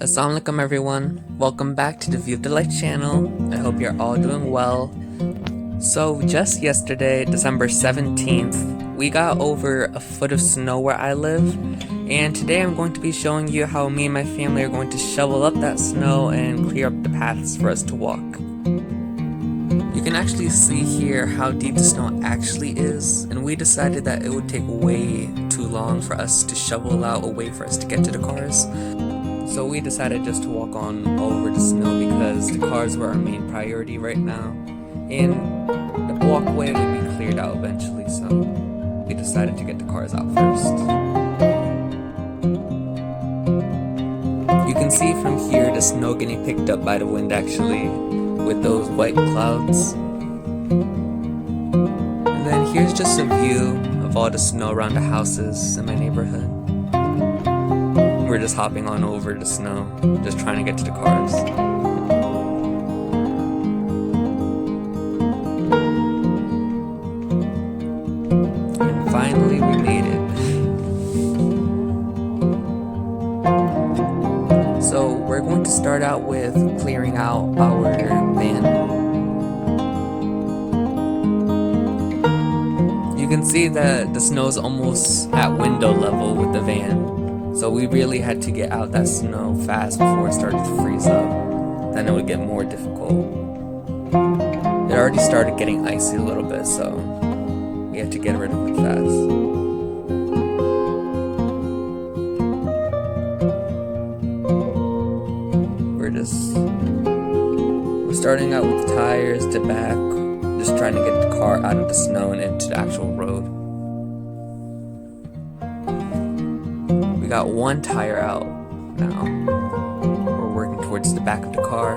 Assalamualaikum everyone, welcome back to the View of the Life channel. I hope you're all doing well. So just yesterday, December 17th, we got over a foot of snow where I live, and today I'm going to be showing you how me and my family are going to shovel up that snow and clear up the paths for us to walk. You can actually see here how deep the snow actually is, and we decided that it would take way too long for us to shovel out a way for us to get to the cars. So we decided just to walk on over the snow because the cars were our main priority right now, and the walkway would be cleared out eventually, so we decided to get the cars out first. You can see from here the snow getting picked up by the wind actually, with those white clouds. And then here's just a view of all the snow around the houses in my neighborhood. We're just hopping on over the snow, just trying to get to the cars. And finally we made it. So we're going to start out with clearing out our van. You can see that the snow's almost at window level with the van. So we really had to get out that snow fast before it started to freeze up. Then it would get more difficult. It already started getting icy a little bit, so we had to get rid of it fast. We're starting out with the tires, the back, just trying to get the car out of the snow and into the actual road. We got one tire out now. We're working towards the back of the car,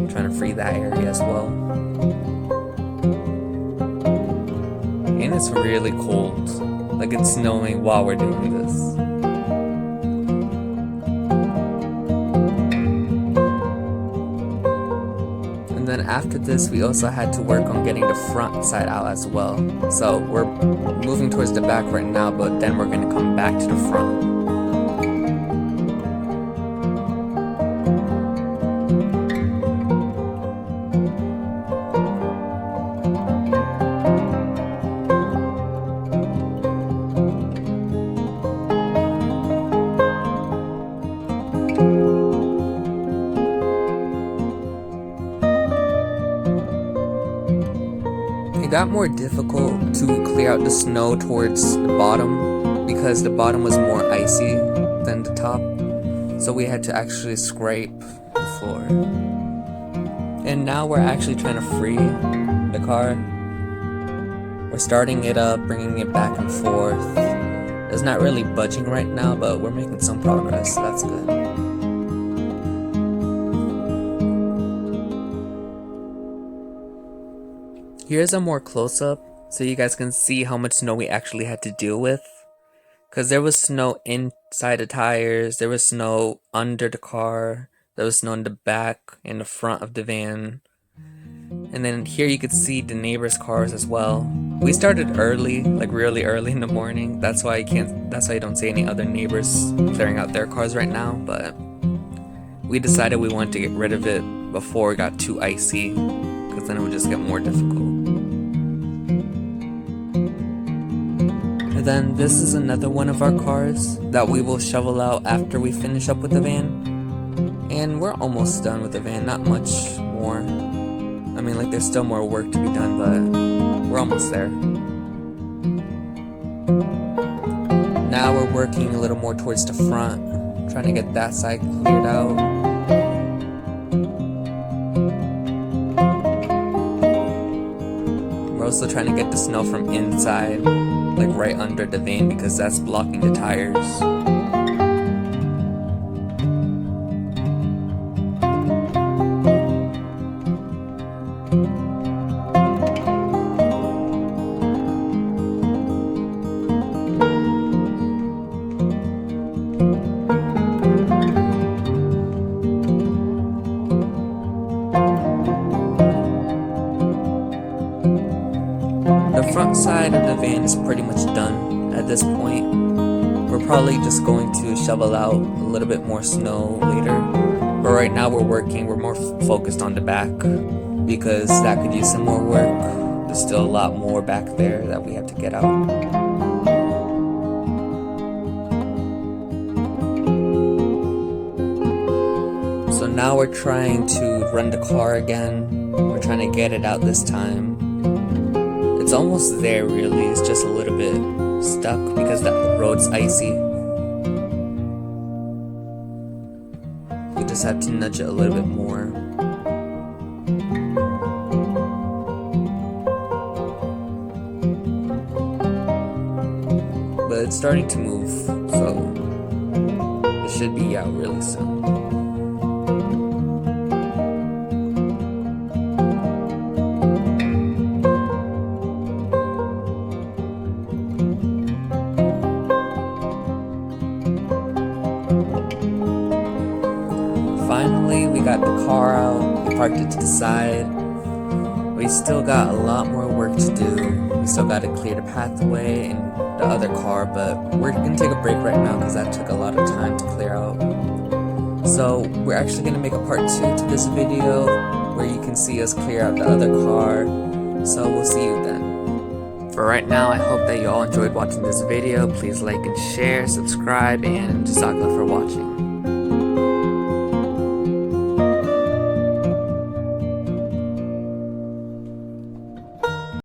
trying to free that area as well. And it's really cold, like it's snowing while we're doing this. And then after this, we also had to work on getting the front side out as well. So we're moving towards the back right now, but then we're going to come back to the front. It got more difficult to clear out the snow towards the bottom because the bottom was more icy than the top, so we had to actually scrape the floor. And now we're actually trying to free the car. We're starting it up, bringing it back and forth. It's not really budging right now, but we're making some progress, so that's good. Here's a more close-up so you guys can see how much snow we actually had to deal with. Because there was snow inside the tires, there was snow under the car, there was snow in the back and the front of the van. And then here you could see the neighbors' cars as well. We started early, like really early in the morning. That's why you don't see any other neighbors clearing out their cars right now, but we decided we wanted to get rid of it before it got too icy, because then it would just get more difficult. And then this is another one of our cars that we will shovel out after we finish up with the van. And we're almost done with the van, not much more. I mean, like, there's still more work to be done, but we're almost there. Now we're working a little more towards the front, trying to get that side cleared out. We're also trying to get the snow from inside, like right under the van, because that's blocking the tires. The front side of the van is pretty much done at this point. we're probably just going to shovel out a little bit more snow later. But right now we're more focused on the back because that could use some more work. There's still a lot more back there that we have to get out. So now we're trying to run the car again. We're trying to get it out this time. It's almost there really, it's just a little bit stuck because the road's icy. We just have to nudge it a little bit more. But it's starting to move, so it should be out really soon. Finally, we got the car out, we parked it to the side. We still got a lot more work to do. We still got to clear the pathway and the other car, but we're gonna take a break right now because that took a lot of time to clear out. So we're actually gonna make a part 2 to this video where you can see us clear out the other car. So we'll see you then. For right now, I hope that you all enjoyed watching this video. Please like and share, subscribe, and JazakAllah for watching.